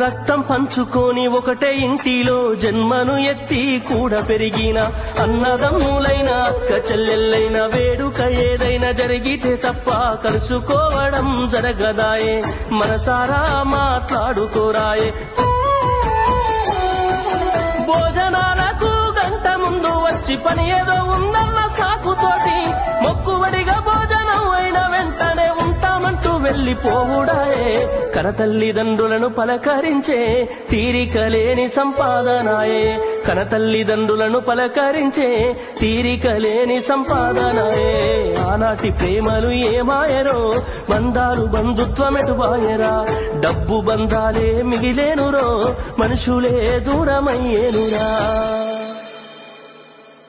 రక్తం పంచుకొని ఒకటే ఇంటిలో జన్మను ఎత్తి కూడా పెరిగిన అన్నదమ్ములైన అక్క చెల్లెళ్ళైన వేడుక ఏదైనా జరిగితే తప్ప కలుసుకోవడం జరగదాయే మనసారా మాట్లాడుకోరాయే భోజనాలకు గంట ముందు వచ్చి పని ఏదో ఉందన్న సాకుతోటి మొక్కుబడిగా భోజనం అయిన వెంటనే ఉంటామంటూ వెళ్లిపోవుడాయే కనతల్లిదండ్రులను పలకరించే తీరిక లేని సంపాదనాయే కనతల్లిదండ్రులను పలకరించే తీరిక లేని సంపాదనాయే ఆనాటి ప్రేమలు ఏమాయరో బంధాలు బంధుత్వమెటుబాయరా డబ్బు బంధాలే మిగిలేనురో మనుషులే దూరమయ్యేనురా